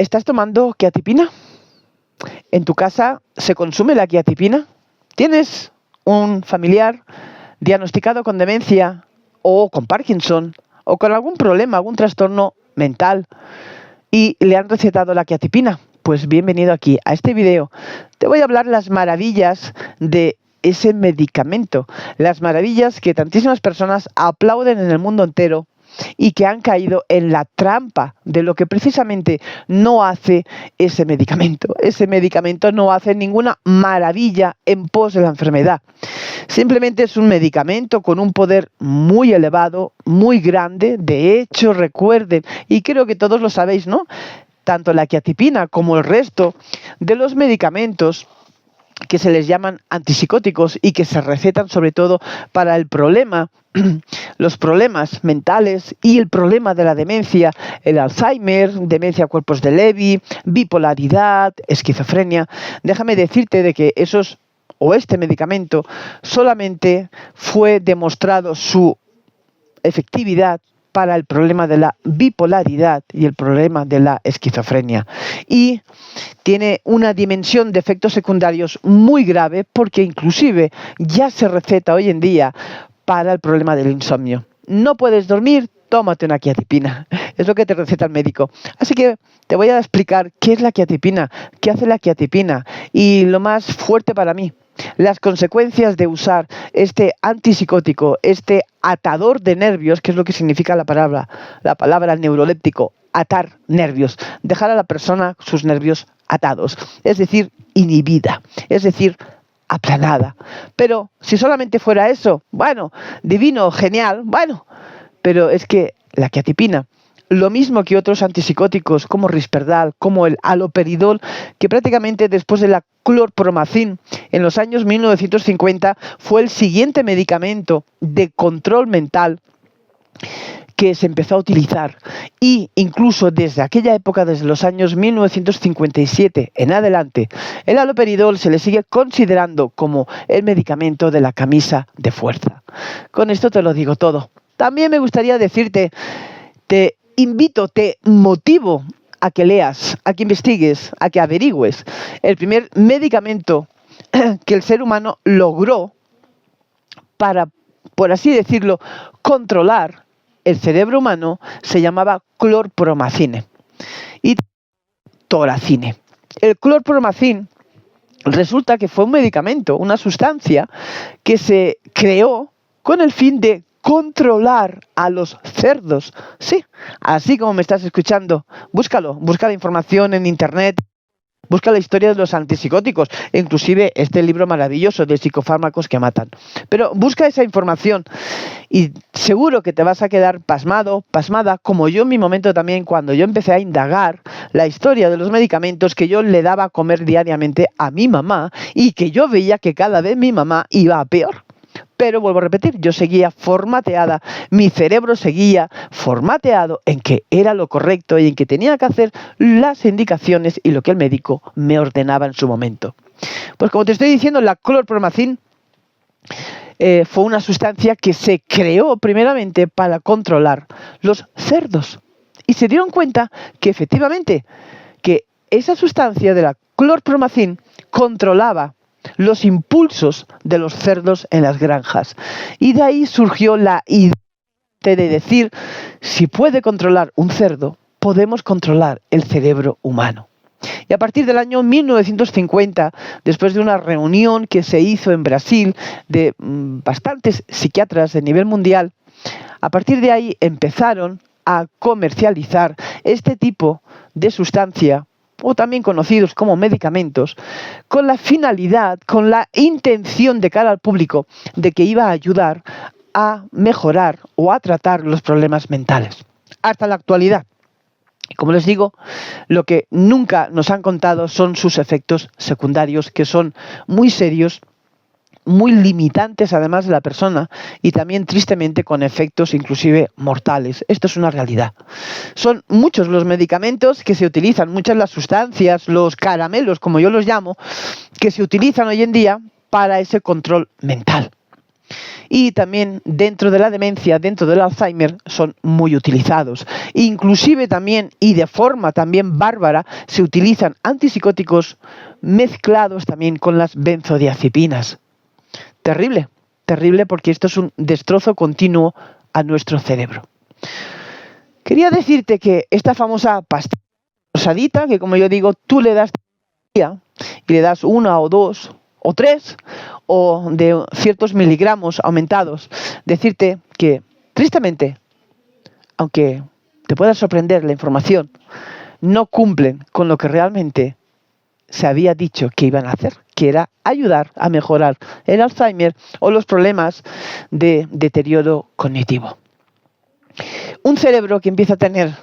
¿Estás tomando quiatipina? ¿En tu casa se consume la quiatipina? ¿Tienes un familiar diagnosticado con demencia o con Parkinson o con algún problema, algún trastorno mental y le han recetado la quiatipina? Pues bienvenido aquí a este video. Te voy a hablar las maravillas de ese medicamento, las maravillas que tantísimas personas aplauden en el mundo entero y que han caído en la trampa de lo que precisamente no hace ese medicamento. Ese medicamento no hace ninguna maravilla en pos de la enfermedad. Simplemente es un medicamento con un poder muy elevado, muy grande. De hecho, recuerden, y creo que todos lo sabéis, ¿no? Tanto la quiatipina como el resto de los medicamentos que se les llaman antipsicóticos y que se recetan sobre todo para el problema, los problemas mentales y el problema de la demencia, el Alzheimer, demencia cuerpos de Lewy, bipolaridad, esquizofrenia. Déjame decirte de que este medicamento solamente fue demostrado su efectividad para el problema de la bipolaridad y el problema de la esquizofrenia. Y tiene una dimensión de efectos secundarios muy grave porque inclusive ya se receta hoy en día para el problema del insomnio. No puedes dormir, tómate una quiatipina. Es lo que te receta el médico. Así que te voy a explicar qué es la quiatipina, qué hace la quiatipina y lo más fuerte para mí, las consecuencias de usar este antipsicótico, este atador de nervios, que es lo que significa la palabra neuroléptico, atar nervios, dejar a la persona sus nervios atados, es decir, inhibida, es decir, aplanada. Pero si solamente fuera eso, bueno, divino, genial, bueno, pero es que la quiatipina, lo mismo que otros antipsicóticos como Risperdal, como el haloperidol, que prácticamente después de la clorpromazine en los años 1950 fue el siguiente medicamento de control mental que se empezó a utilizar, y incluso desde aquella época, desde los años 1957 en adelante, el haloperidol se le sigue considerando como el medicamento de la camisa de fuerza. Con esto te lo digo todo. También me gustaría decirte, te invito, te motivo a que leas, a que investigues, a que averigües. El primer medicamento que el ser humano logró para, por así decirlo, controlar el cerebro humano se llamaba clorpromazine y toracine. El clorpromazine resulta que fue un medicamento, una sustancia que se creó con el fin de controlar a los cerdos. Sí, así como me estás escuchando. Búscalo, busca la información en internet, busca la historia de los antipsicóticos, inclusive este libro maravilloso de psicofármacos que matan. Pero busca esa información y seguro que te vas a quedar pasmado, pasmada, como yo en mi momento también, cuando yo empecé a indagar la historia de los medicamentos que yo le daba a comer diariamente a mi mamá y que yo veía que cada vez mi mamá iba a peor. Pero vuelvo a repetir, yo seguía formateada, mi cerebro seguía formateado en que era lo correcto y en que tenía que hacer las indicaciones y lo que el médico me ordenaba en su momento. Pues como te estoy diciendo, la clorpromazine fue una sustancia que se creó primeramente para controlar los cerdos. Y se dieron cuenta que efectivamente que esa sustancia de la clorpromazine controlaba los impulsos de los cerdos en las granjas. Y de ahí surgió la idea de decir, si puede controlar un cerdo, podemos controlar el cerebro humano. Y a partir del año 1950, después de una reunión que se hizo en Brasil de bastantes psiquiatras de nivel mundial, a partir de ahí empezaron a comercializar este tipo de sustancia, o también conocidos como medicamentos, con la finalidad, con la intención de cara al público de que iba a ayudar a mejorar o a tratar los problemas mentales. Hasta la actualidad. Como les digo, lo que nunca nos han contado son sus efectos secundarios, que son muy serios, muy limitantes además de la persona y también tristemente con efectos inclusive mortales. Esto es una realidad. Son muchos los medicamentos que se utilizan, muchas las sustancias, los caramelos como yo los llamo, que se utilizan hoy en día para ese control mental. Y también dentro de la demencia, dentro del Alzheimer, son muy utilizados. Inclusive también, y de forma también bárbara, se utilizan antipsicóticos mezclados también con las benzodiazepinas. Terrible, terrible, porque esto es un destrozo continuo a nuestro cerebro. Quería decirte que esta famosa pastilla rosadita, que como yo digo, tú le das y le das 1 o 2 o 3 o de ciertos miligramos aumentados, decirte que tristemente, aunque te pueda sorprender la información, no cumplen con lo que realmente se había dicho que iban a hacer, que era ayudar a mejorar el Alzheimer o los problemas de deterioro cognitivo. Un cerebro que empieza a tener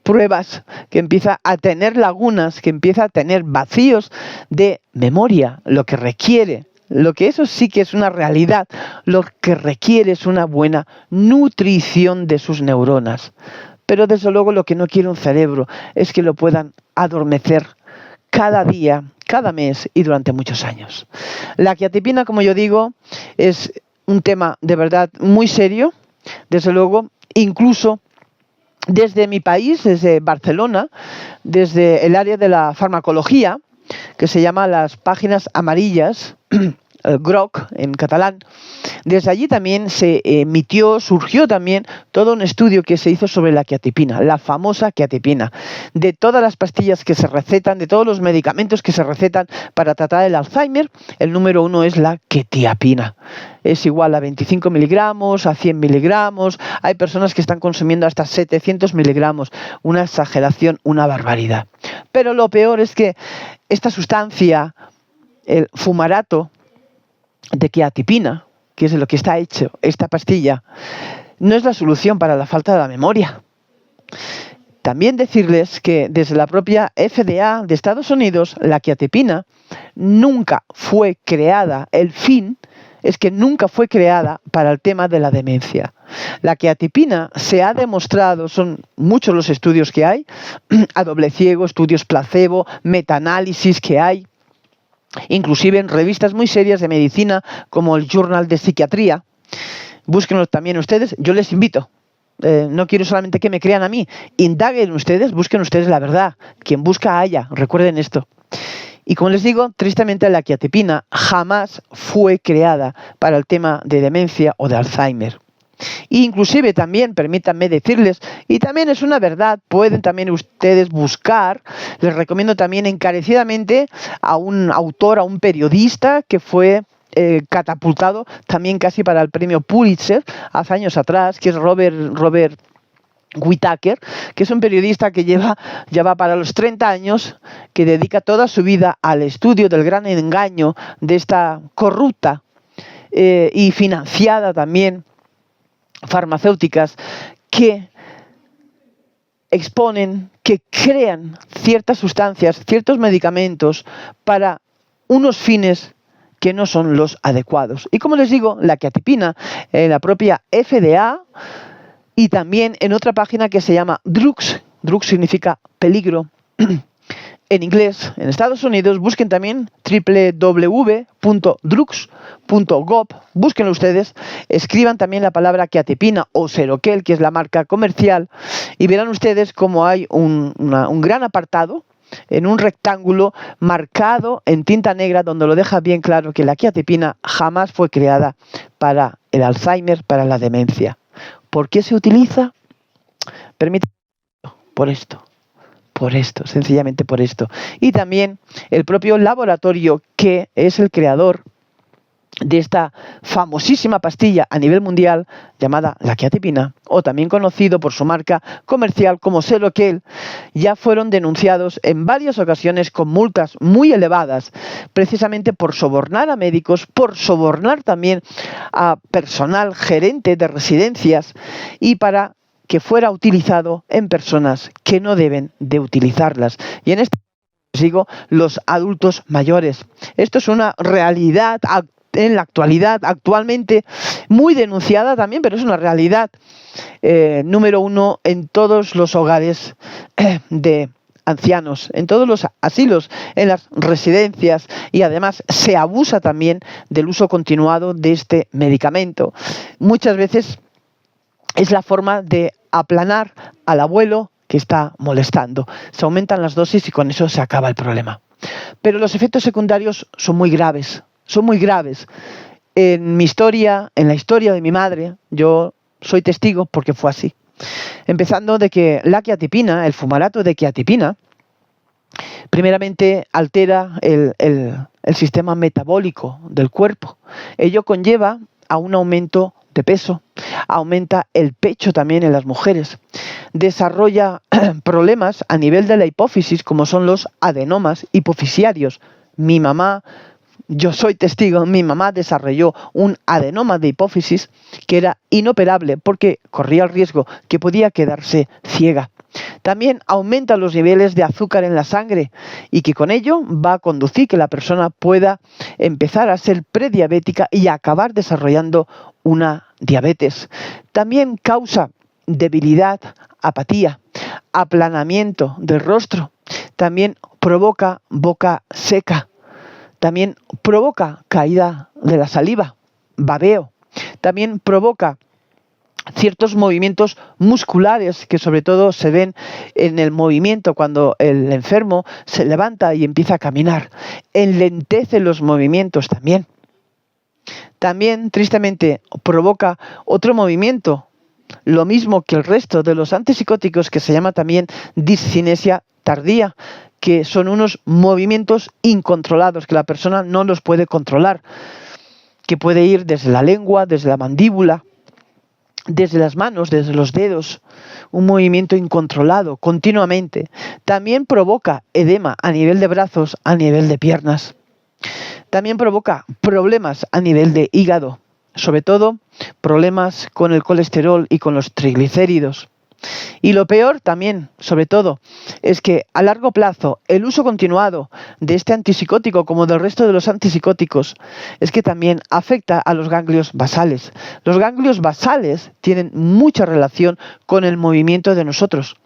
pruebas, que empieza a tener lagunas, que empieza a tener vacíos de memoria, lo que requiere, lo que eso sí que es una realidad, lo que requiere es una buena nutrición de sus neuronas. Pero desde luego lo que no quiere un cerebro es que lo puedan adormecer cada día, cada mes y durante muchos años. La quiatipina, como yo digo, es un tema de verdad muy serio, desde luego, incluso desde mi país, desde Barcelona, desde el área de la farmacología, que se llama las páginas amarillas, GROC en catalán, desde allí también se surgió también todo un estudio que se hizo sobre la quiatipina, la famosa quiatipina, de todas las pastillas que se recetan, de todos los medicamentos que se recetan para tratar el Alzheimer, el número 1 es la quetiapina. Es igual a 25 miligramos, a 100 miligramos, hay personas que están consumiendo hasta 700 miligramos, una exageración, una barbaridad. Pero lo peor es que esta sustancia, el fumarato de quiatipina, que es de lo que está hecho esta pastilla, no es la solución para la falta de la memoria. También decirles que desde la propia FDA de Estados Unidos, la quiatipina nunca fue creada, el fin es que nunca fue creada para el tema de la demencia. La quiatipina se ha demostrado, son muchos los estudios que hay, a doble ciego, estudios placebo, metaanálisis que hay, inclusive en revistas muy serias de medicina como el Journal de Psiquiatría. Búsquenlos también ustedes, yo les invito. No quiero solamente que me crean a mí, indaguen ustedes, busquen ustedes la verdad. Quien busca halla, recuerden esto. Y como les digo, tristemente la quiatipina jamás fue creada para el tema de demencia o de Alzheimer. E inclusive también, permítanme decirles, y también es una verdad, pueden también ustedes buscar, les recomiendo también encarecidamente a un autor, a un periodista que fue catapultado también casi para el premio Pulitzer hace años atrás, que es Robert Whittaker, que es un periodista que ya va para los 30 años, que dedica toda su vida al estudio del gran engaño de esta corrupta y financiada también farmacéuticas que exponen, que crean ciertas sustancias, ciertos medicamentos para unos fines que no son los adecuados. Y como les digo, la quiatipina, la propia FDA, y también en otra página que se llama Drugs, Drugs significa peligro, en inglés, en Estados Unidos, busquen también www.drugs.gov, búsquenlo ustedes, escriban también la palabra quiatipina o Seroquel, que es la marca comercial, y verán ustedes cómo hay un gran apartado en un rectángulo marcado en tinta negra donde lo deja bien claro que la quiatipina jamás fue creada para el Alzheimer, para la demencia. ¿Por qué se utiliza? Permítanme, por esto, sencillamente por esto. Y también el propio laboratorio que es el creador de esta famosísima pastilla a nivel mundial llamada la quiatipina, o también conocido por su marca comercial como Seroquel, ya fueron denunciados en varias ocasiones con multas muy elevadas, precisamente por sobornar a médicos, por sobornar también a personal gerente de residencias y para que fuera utilizado en personas que no deben de utilizarlas. Y en este les digo, los adultos mayores. Esto es una realidad en la actualidad, actualmente muy denunciada también, pero es una realidad número 1 en todos los hogares de ancianos, en todos los asilos, en las residencias, y además se abusa también del uso continuado de este medicamento. Muchas veces es la forma de aplanar al abuelo que está molestando. Se aumentan las dosis y con eso se acaba el problema. Pero los efectos secundarios son muy graves, son muy graves. En mi historia, en la historia de mi madre, yo soy testigo porque fue así. Empezando de que la quiatipina, el fumarato de quiatipina, primeramente altera el sistema metabólico del cuerpo. Ello conlleva a un aumento de peso, aumenta el pecho también en las mujeres, desarrolla problemas a nivel de la hipófisis, como son los adenomas hipofisiarios. Mi mamá, yo soy testigo, mi mamá desarrolló un adenoma de hipófisis que era inoperable porque corría el riesgo que podía quedarse ciega. También aumenta los niveles de azúcar en la sangre y que con ello va a conducir que la persona pueda empezar a ser prediabética y acabar desarrollando una diabetes. También causa debilidad, apatía, aplanamiento del rostro. También provoca boca seca. También provoca caída de la saliva, babeo. También provoca ciertos movimientos musculares que sobre todo se ven en el movimiento cuando el enfermo se levanta y empieza a caminar. Enlentece los movimientos también. También, tristemente, provoca otro movimiento, lo mismo que el resto de los antipsicóticos, que se llama también discinesia tardía, que son unos movimientos incontrolados, que la persona no los puede controlar, que puede ir desde la lengua, desde la mandíbula, desde las manos, desde los dedos, un movimiento incontrolado continuamente. También provoca edema a nivel de brazos, a nivel de piernas. También provoca problemas a nivel de hígado, sobre todo problemas con el colesterol y con los triglicéridos. Y lo peor también, sobre todo, es que a largo plazo el uso continuado de este antipsicótico, como del resto de los antipsicóticos, es que también afecta a los ganglios basales. Los ganglios basales tienen mucha relación con el movimiento de nosotros.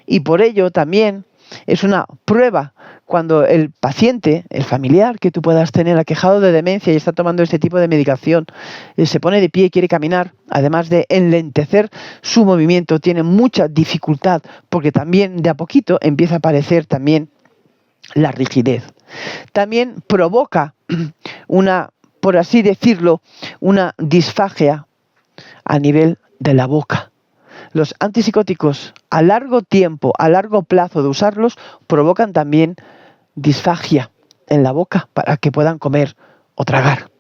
Y por ello también es una prueba cuando el paciente, el familiar que tú puedas tener aquejado de demencia y está tomando este tipo de medicación, se pone de pie y quiere caminar, además de enlentecer su movimiento, tiene mucha dificultad porque también de a poquito empieza a aparecer también la rigidez. También provoca una, por así decirlo, una disfagia a nivel de la boca. Los antipsicóticos a largo tiempo, a largo plazo de usarlos, provocan también disfagia en la boca para que puedan comer o tragar.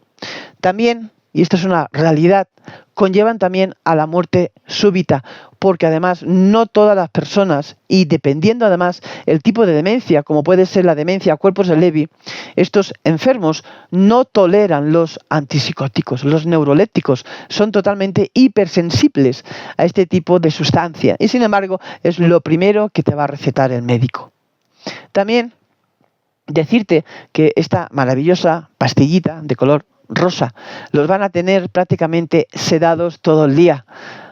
También, y esto es una realidad, conllevan también a la muerte súbita, porque además no todas las personas, y dependiendo además el tipo de demencia, como puede ser la demencia a cuerpos de Levy, estos enfermos no toleran los antipsicóticos, los neurolépticos, son totalmente hipersensibles a este tipo de sustancia, y sin embargo es lo primero que te va a recetar el médico. También decirte que esta maravillosa pastillita de color rosa los van a tener prácticamente sedados todo el día,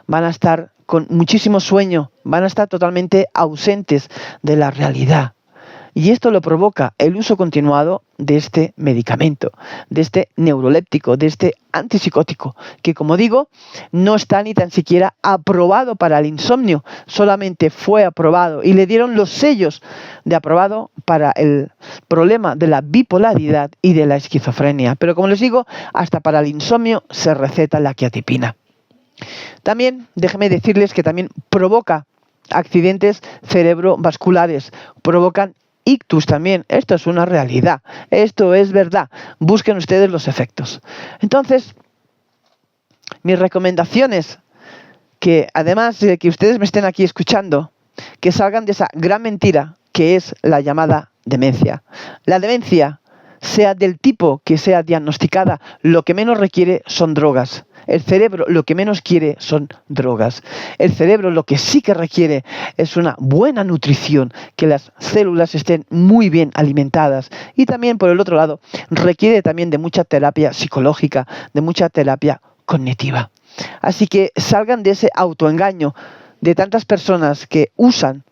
van a estar con muchísimo sueño, van a estar totalmente ausentes de la realidad. Y esto lo provoca el uso continuado de este medicamento, de este neuroléptico, de este antipsicótico, que como digo, no está ni tan siquiera aprobado para el insomnio, solamente fue aprobado y le dieron los sellos de aprobado para el problema de la bipolaridad y de la esquizofrenia. Pero como les digo, hasta para el insomnio se receta la quiatipina. También, déjenme decirles que también provoca accidentes cerebrovasculares, provocan ictus también. Esto es una realidad, esto es verdad. Busquen ustedes los efectos. Entonces, mis recomendaciones, que además de que ustedes me estén aquí escuchando, que salgan de esa gran mentira que es la llamada demencia. La demencia, sea del tipo que sea diagnosticada, lo que menos requiere son drogas. El cerebro lo que menos quiere son drogas. El cerebro lo que sí que requiere es una buena nutrición, que las células estén muy bien alimentadas. Y también, por el otro lado, requiere también de mucha terapia psicológica, de mucha terapia cognitiva. Así que salgan de ese autoengaño de tantas personas que usan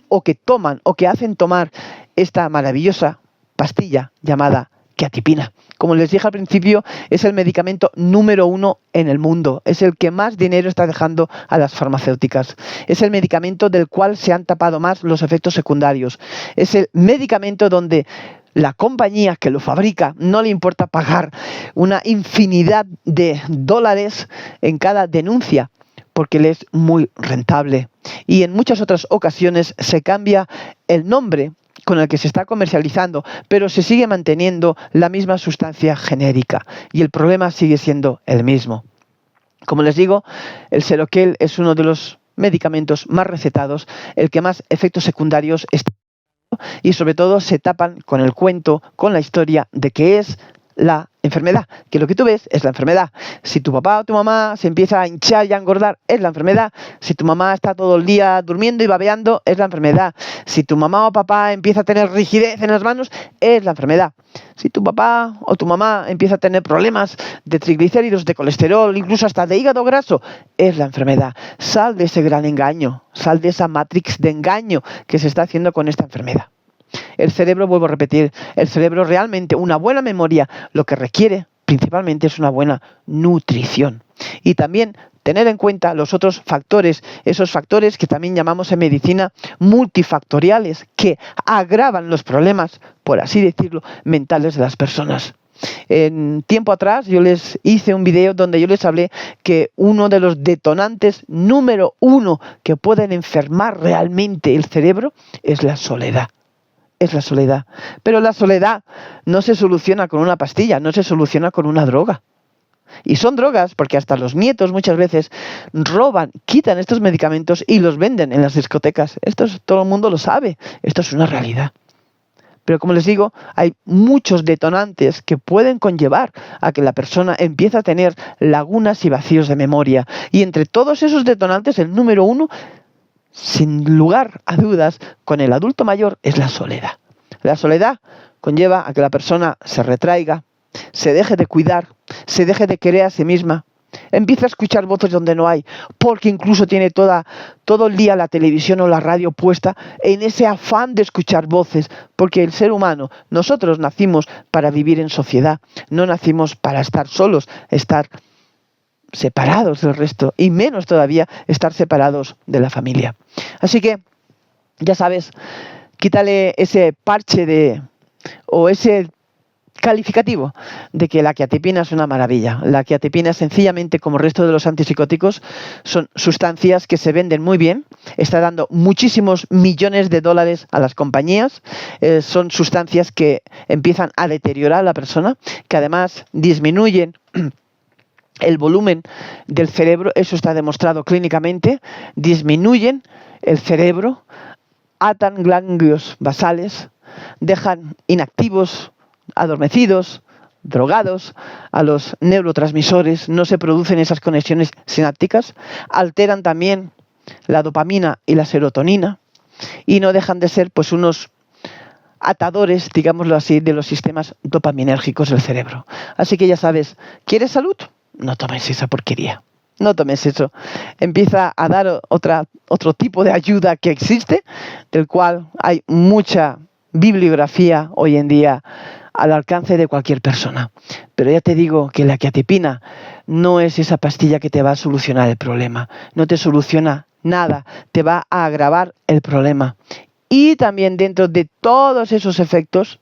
o que toman o que hacen tomar esta maravillosa pastilla llamada quetiapina. Como les dije al principio, es el medicamento número 1 en el mundo. Es el que más dinero está dejando a las farmacéuticas. Es el medicamento del cual se han tapado más los efectos secundarios. Es el medicamento donde la compañía que lo fabrica no le importa pagar una infinidad de dólares en cada denuncia, porque le es muy rentable. Y en muchas otras ocasiones se cambia el nombre con el que se está comercializando, pero se sigue manteniendo la misma sustancia genérica y el problema sigue siendo el mismo. Como les digo, el Seroquel es uno de los medicamentos más recetados, el que más efectos secundarios está, y sobre todo se tapan con el cuento, con la historia de que es la enfermedad, que lo que tú ves es la enfermedad. Si tu papá o tu mamá se empieza a hinchar y a engordar, es la enfermedad. Si tu mamá está todo el día durmiendo y babeando, es la enfermedad. Si tu mamá o papá empieza a tener rigidez en las manos, es la enfermedad. Si tu papá o tu mamá empieza a tener problemas de triglicéridos, de colesterol, incluso hasta de hígado graso, es la enfermedad. Sal de ese gran engaño, sal de esa matrix de engaño que se está haciendo con esta enfermedad. El cerebro, vuelvo a repetir, el cerebro realmente, una buena memoria, lo que requiere principalmente es una buena nutrición. Y también tener en cuenta los otros factores, esos factores que también llamamos en medicina multifactoriales, que agravan los problemas, por así decirlo, mentales de las personas. En tiempo atrás yo les hice un video donde yo les hablé que uno de los detonantes número 1 que pueden enfermar realmente el cerebro es la soledad. Es la soledad. Pero la soledad no se soluciona con una pastilla, no se soluciona con una droga. Y son drogas porque hasta los nietos muchas veces roban, quitan estos medicamentos y los venden en las discotecas. Todo el mundo lo sabe. Esto es una realidad. Pero como les digo, hay muchos detonantes que pueden conllevar a que la persona empiece a tener lagunas y vacíos de memoria. Y entre todos esos detonantes, el número 1, sin lugar a dudas, con el adulto mayor es la soledad. La soledad conlleva a que la persona se retraiga, se deje de cuidar, se deje de querer a sí misma, empieza a escuchar voces donde no hay, porque incluso tiene todo el día la televisión o la radio puesta en ese afán de escuchar voces, porque el ser humano, nosotros nacimos para vivir en sociedad, no nacimos para estar solos, estar separados del resto, y menos todavía estar separados de la familia. Así que, ya sabes, quítale ese parche o ese calificativo de que la quetiapina es una maravilla. La quetiapina, sencillamente, como el resto de los antipsicóticos, son sustancias que se venden muy bien, está dando muchísimos millones de dólares a las compañías, son sustancias que empiezan a deteriorar a la persona, que además disminuyen el volumen del cerebro, eso está demostrado clínicamente, disminuyen el cerebro, atan ganglios basales, dejan inactivos, adormecidos, drogados a los neurotransmisores, no se producen esas conexiones sinápticas, alteran también la dopamina y la serotonina y no dejan de ser pues unos atadores, digámoslo así, de los sistemas dopaminérgicos del cerebro. Así que ya sabes, ¿quieres salud? No tomes esa porquería. No tomes eso. Empieza a dar otro tipo de ayuda que existe, del cual hay mucha bibliografía hoy en día al alcance de cualquier persona. Pero ya te digo que la quetiapina no es esa pastilla que te va a solucionar el problema. No te soluciona nada. Te va a agravar el problema. Y también dentro de todos esos efectos,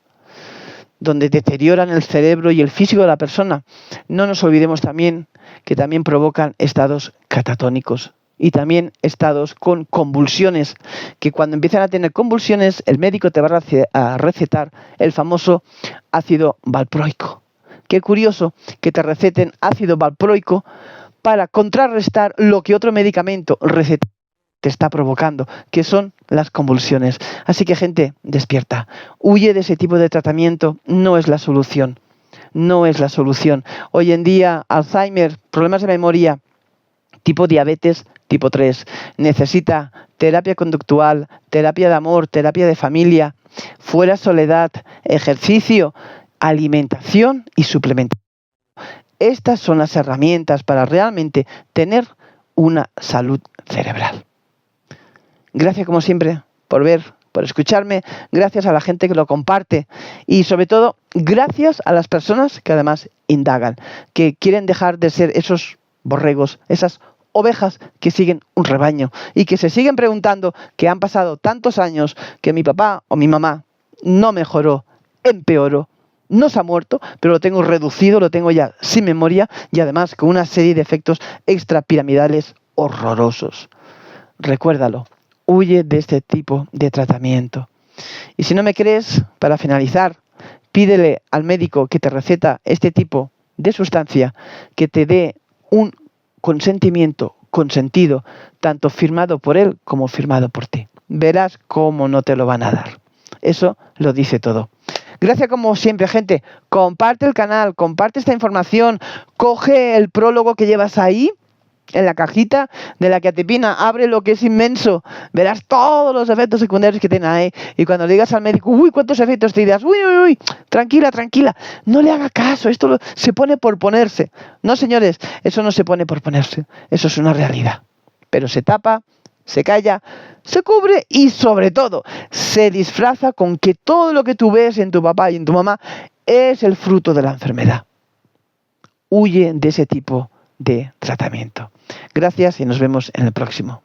donde deterioran el cerebro y el físico de la persona, no nos olvidemos también que también provocan estados catatónicos y también estados con convulsiones, que cuando empiezan a tener convulsiones el médico te va a recetar el famoso ácido valproico. Qué curioso que te receten ácido valproico para contrarrestar lo que otro medicamento te está provocando, que son las convulsiones. Así que, gente, despierta. Huye de ese tipo de tratamiento, no es la solución. No es la solución. Hoy en día, Alzheimer, problemas de memoria, tipo diabetes, tipo 3, necesita terapia conductual, terapia de amor, terapia de familia, fuera soledad, ejercicio, alimentación y suplementación. Estas son las herramientas para realmente tener una salud cerebral. Gracias, como siempre, por ver, por escucharme, gracias a la gente que lo comparte y sobre todo gracias a las personas que además indagan, que quieren dejar de ser esos borregos, esas ovejas que siguen un rebaño y que se siguen preguntando que han pasado tantos años que mi papá o mi mamá no mejoró, empeoró, no se ha muerto, pero lo tengo reducido, lo tengo ya sin memoria y además con una serie de efectos extrapiramidales horrorosos. Recuérdalo, huye de este tipo de tratamiento. Y si no me crees, para finalizar, pídele al médico que te receta este tipo de sustancia que te dé un consentimiento consentido, tanto firmado por él como firmado por ti. Verás cómo no te lo van a dar. Eso lo dice todo. Gracias como siempre, gente. Comparte el canal, comparte esta información, coge el prólogo que llevas ahí, en la cajita de la quiatipina, abre lo que es inmenso, verás todos los efectos secundarios que tiene ahí. Y cuando le digas al médico, uy, ¿cuántos efectos te dirás? Uy, uy, uy, tranquila, tranquila, no le haga caso, se pone por ponerse. No, señores, eso no se pone por ponerse, eso es una realidad. Pero se tapa, se calla, se cubre y sobre todo se disfraza con que todo lo que tú ves en tu papá y en tu mamá es el fruto de la enfermedad. Huye de ese tipo de tratamiento. Gracias y nos vemos en el próximo.